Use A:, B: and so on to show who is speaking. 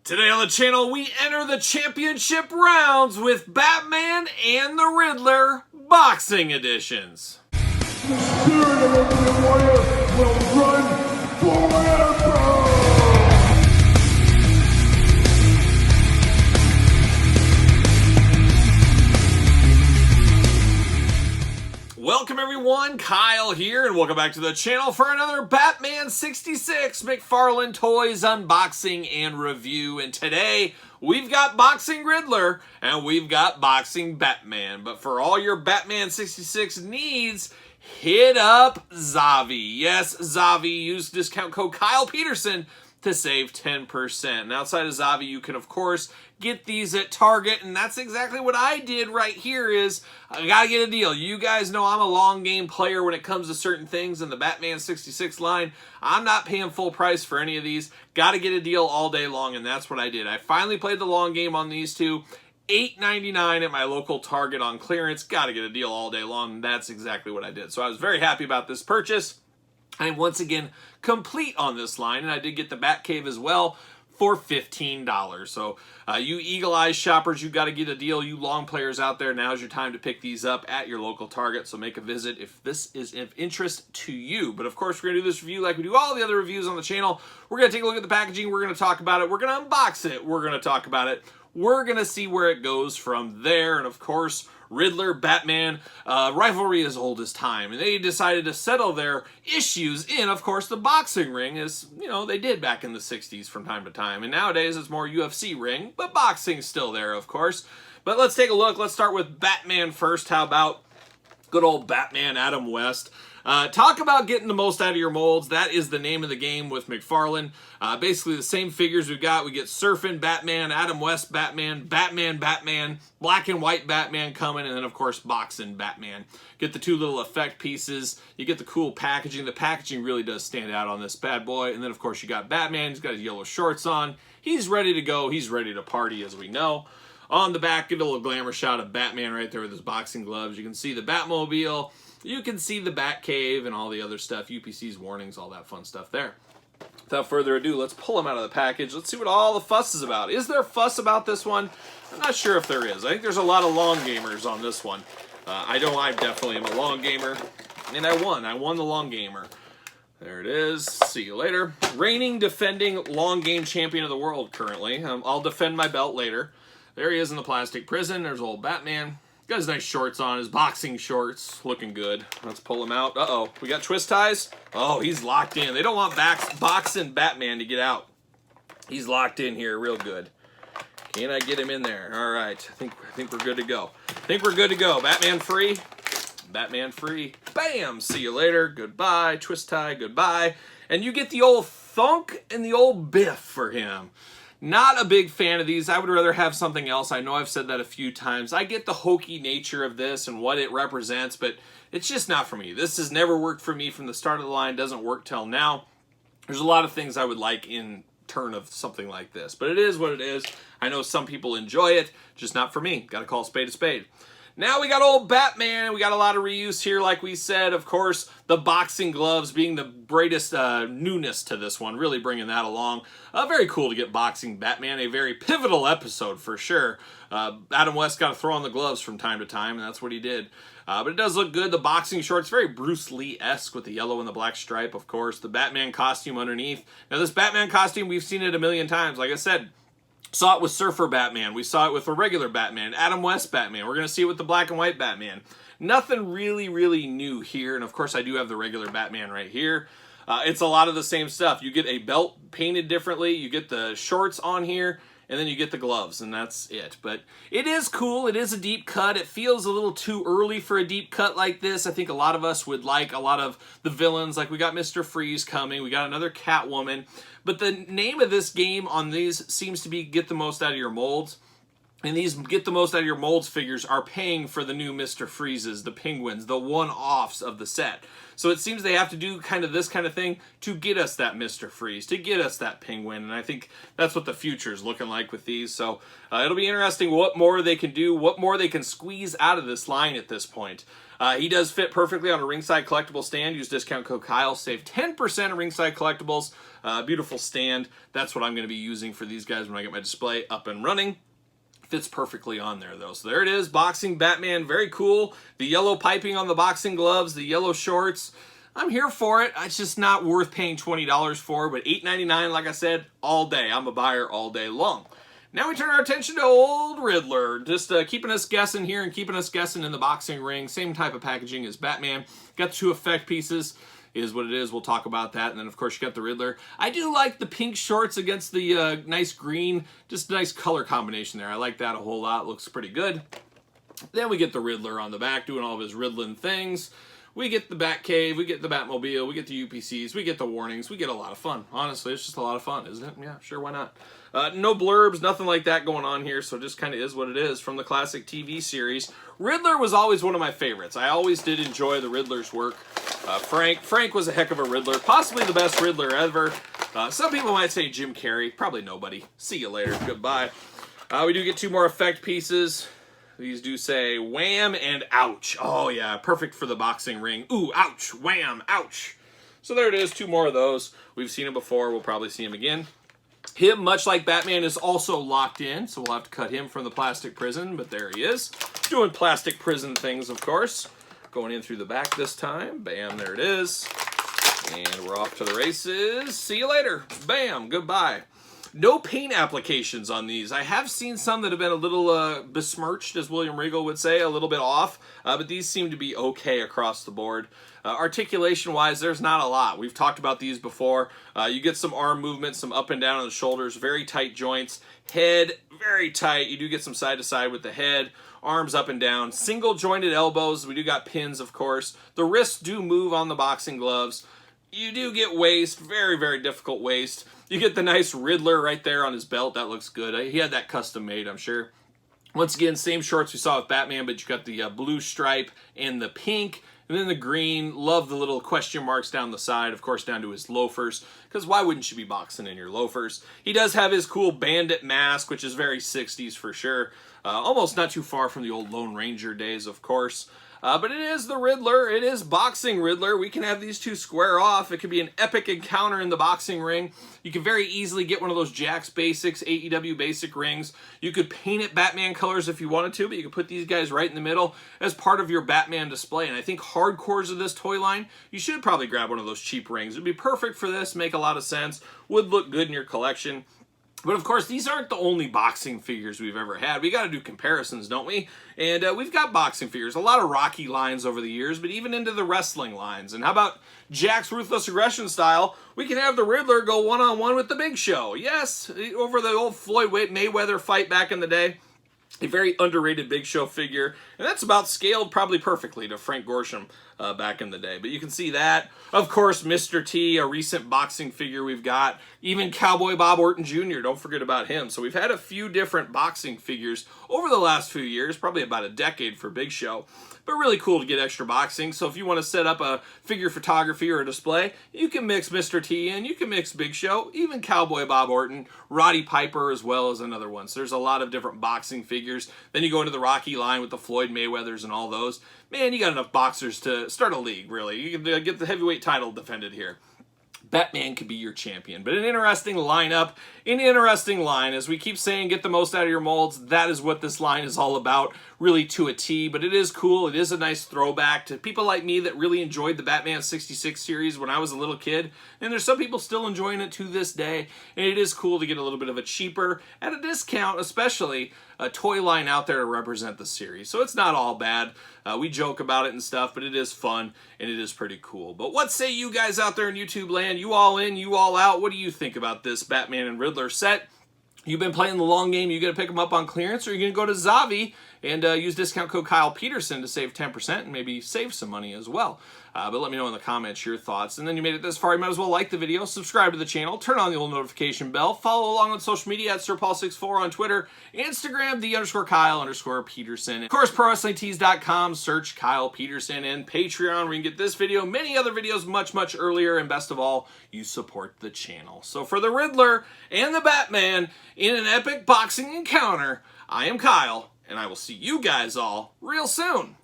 A: Today on the channel, we enter the championship rounds with Batman and the Riddler boxing editions.
B: The spirit of Ultimate Warrior will run forever!
A: Welcome everyone, Kyle here, and welcome back to the channel for another Batman 66 Mcfarlane Toys unboxing and review. And today, we've got Boxing Riddler, and we've got Boxing Batman. But for all your Batman 66 needs, hit up Zavi. Yes, Zavi, use discount code Kyle Peterson to save 10%. And outside of Zavi, you can, of course, get these at Target, and that's exactly what I did right here is, I gotta get a deal. You guys know I'm a long game player when it comes to certain things in the Batman 66 line. I'm not paying full price for any of these. Gotta get a deal all day long, and that's what I did. I finally played the long game on these two. $8.99 at my local Target on clearance. Gotta get a deal all day long, and that's exactly what I did. So I was very happy about this purchase. I'm once again complete on this line, and I did get the Batcave as well for $15. So you Eagle Eyes shoppers, you got to get a deal. You long players out there, now's your time to pick these up at your local Target. So make a visit if this is of interest to you. But of course, we're going to do this review like we do all the other reviews on the channel. We're going to take a look at the packaging. We're going to talk about it. We're going to unbox it. We're going to talk about it. We're going to see where it goes from there. And of course, Riddler, Batman, rivalry as old as time. And they decided to settle their issues in, of course, the boxing ring, as, you know, they did back in the 60s from time to time. And nowadays, it's more UFC ring, but boxing's still there, of course. But let's take a look. Let's start with Batman first. How about good old Batman, Adam West? Talk about getting the most out of your molds. That is the name of the game with Mcfarlane. Basically the same figures we've got. We get Surfing Batman, Adam West Batman, Batman, Black and White Batman coming, and then of course Boxing Batman. Get the two little effect pieces. You get the cool packaging. The packaging really does stand out on this bad boy. And then of course you got Batman. He's got his yellow shorts on. He's ready to go. He's ready to party, as we know. On the back, get a little glamour shot of Batman right there with his boxing gloves. You can see the Batmobile. You can see the Batcave and all the other stuff, UPC's warnings, all that fun stuff there. Without further ado, let's pull them out of the package. Let's see what all the fuss is about. Is there fuss about this one? I'm not sure if there is. I think there's a lot of long gamers on this one. I definitely am a long gamer, and I won the long gamer. There it is. See you later. Reigning, defending long game champion of the world currently. I'll defend my belt later. There he is in the plastic prison. There's old Batman. Got his nice shorts on, his boxing shorts, looking good. Let's pull him out. Uh-oh, we got twist ties? Oh, he's locked in. They don't want boxing Batman to get out. He's locked in here real good. Can I get him in there? All right, I think we're good to go. Batman free. Batman free. Bam, see you later. Goodbye. Twist tie, goodbye. And you get the old thunk and the old biff for him. Not a big fan of these. I would rather have something else. I know I've said that a few times. I get the hokey nature of this and what it represents, but it's just not for me. This has never worked for me from the start of the line. Doesn't work till now. There's a lot of things I would like in turn of something like this, but it is what it is. I know some people enjoy it, just not for me. Got to call a spade a spade. Now we got old Batman. We got a lot of reuse here, like we said. Of course, the boxing gloves being the greatest newness to this one, really bringing that along. Very cool to get boxing Batman, a very pivotal episode for sure. Adam West got to throw on the gloves from time to time, and that's what he did. But it does look good. The boxing shorts, very Bruce Lee-esque with the yellow and the black stripe, of course. The Batman costume underneath. Now, this Batman costume, we've seen it a million times. Like I said, saw it with Surfer Batman. We saw it with the regular Batman, Adam West Batman. We're going to see it with the black and white Batman. Nothing really new here. And of course, I do have the regular Batman right here. It's a lot of the same stuff. You get a belt painted differently. You get the shorts on here. And then you get the gloves, and that's it. But it is cool. It is a deep cut. It feels a little too early for a deep cut like this. I think a lot of us would like a lot of the villains. Like we got Mr. Freeze coming. We got another Catwoman. But the name of this game on these seems to be get the most out of your molds. And these get the most out of your molds figures are paying for the new Mr. Freezes, the Penguins, the one-offs of the set. So it seems they have to do kind of this kind of thing to get us that Mr. Freeze, to get us that Penguin. And I think that's what the future is looking like with these. So it'll be interesting what more they can do, what more they can squeeze out of this line at this point. He does fit perfectly on a Ringside Collectible stand. Use discount code Kyle. Save 10% on Ringside Collectibles. Beautiful stand. That's what I'm going to be using for these guys when I get my display up and running. Fits perfectly on there though. So there it is, boxing Batman, very cool. The yellow piping on the boxing gloves, the yellow shorts. I'm here for it. It's just not worth paying $20 for, but $8.99, like I said, all day. I'm a buyer all day long. Now we turn our attention to old Riddler, just keeping us guessing here and keeping us guessing in the boxing ring. Same type of packaging as Batman. Got the 2 effect pieces. Is what it is. We'll talk about that. And then, of course, you got the Riddler. I do like the pink shorts against the nice green. Just a nice color combination there. I like that a whole lot. Looks pretty good. Then we get the Riddler on the back doing all of his riddling things. We get the Batcave. We get the Batmobile. We get the UPCs. We get the warnings. We get a lot of fun. Honestly, it's just a lot of fun, isn't it? Yeah, sure, why not? No blurbs, nothing like that going on here, so it just kind of is what it is from the classic TV series. Riddler was always one of my favorites. I always did enjoy the Riddler's work. Frank was a heck of a Riddler, possibly the best Riddler ever. Some people might say Jim Carrey, probably nobody. See you later, goodbye. We do get 2 more effect pieces. These do say wham and ouch. Oh yeah, perfect for the boxing ring. Ooh, ouch, wham, ouch. So there it is, 2 more of those. We've seen him before, we'll probably see him again. Him, much like Batman, is also locked in, so we'll have to cut him from the plastic prison, but there he is. Doing plastic prison things, of course. Going in through the back this time. Bam, there it is. And we're off to the races. See you later. Bam, goodbye. No paint applications on these. I have seen some that have been a little besmirched, as William Regal would say, a little bit off, but these seem to be okay across the board. Articulation-wise, there's not a lot. We've talked about these before. You get some arm movement, some up and down on the shoulders, very tight joints. Head, very tight. You do get some side-to-side with the head. Arms up and down. Single-jointed elbows. We do got pins, of course. The wrists do move on the boxing gloves. You do get waist, very, very difficult waist. You get the nice Riddler right there on his belt. That looks good. He had that custom made, I'm sure. Once again, same shorts we saw with Batman, but you got the blue stripe and the pink. And then the green. Love the little question marks down the side, of course, down to his loafers. Because why wouldn't you be boxing in your loafers? He does have his cool bandit mask, which is very 60s for sure. Almost not too far from the old Lone Ranger days, of course. But it is the Riddler. It is boxing Riddler. We can have these 2 square off. It could be an epic encounter in the boxing ring. You can very easily get one of those Jakks Basics, AEW Basic rings. You could paint it Batman colors if you wanted to, but you could put these guys right in the middle as part of your Batman display. And I think hardcores of this toy line, you should probably grab one of those cheap rings. It would be perfect for this, make a lot of sense, would look good in your collection. But of course, these aren't the only boxing figures we've ever had. We got to do comparisons, don't we? And we've got boxing figures, a lot of Rocky lines over the years, but even into the wrestling lines. And how about Jack's Ruthless Aggression style? We can have the Riddler go one-on-one with the Big Show. Yes, over the old Floyd Mayweather fight back in the day. A very underrated Big Show figure, and that's about scaled probably perfectly to Frank Gorsham back in the day. But you can see that. Of course, Mr. T, a recent boxing figure we've got. Even Cowboy Bob Orton Jr., don't forget about him. So we've had a few different boxing figures over the last few years, probably about a decade for Big Show. But really cool to get extra boxing. So if you want to set up a figure photography or a display, you can mix Mr. T in, you can mix Big Show, even Cowboy Bob Orton, Roddy Piper as well as another one. So there's a lot of different boxing figures. Then you go into the Rocky line with the Floyd Mayweathers and all those. Man, you got enough boxers to start a league, really. You can get the heavyweight title defended here. Batman could be your champion. But an interesting lineup, an interesting line. As we keep saying, get the most out of your molds. That is what this line is all about, really to a T. But it is cool. It is a nice throwback to people like me that really enjoyed the Batman 66 series when I was a little kid. And there's some people still enjoying it to this day. And it is cool to get a little bit of a cheaper, at a discount especially, a toy line out there to represent the series. So it's not all bad. We joke about it and stuff, but it is fun and it is pretty cool. But what say you guys out there in YouTube land? You all in, you all out? What do you think about this Batman and Riddler set? You've been playing the long game. You going to pick them up on clearance, or are you going to go to Zavi and use discount code Kyle Peterson to save 10% and maybe save some money as well? But let me know in the comments your thoughts. And then you made it this far, you might as well like the video, subscribe to the channel, turn on the little notification bell, follow along on social media at SirPaul64 on Twitter, Instagram, _Kyle_Peterson. Of course, ProWrestlingTees.com, search Kyle Peterson, and Patreon where you can get this video, many other videos much, much earlier, and best of all, you support the channel. So for the Riddler and the Batman in an epic boxing encounter, I am Kyle, and I will see you guys all real soon.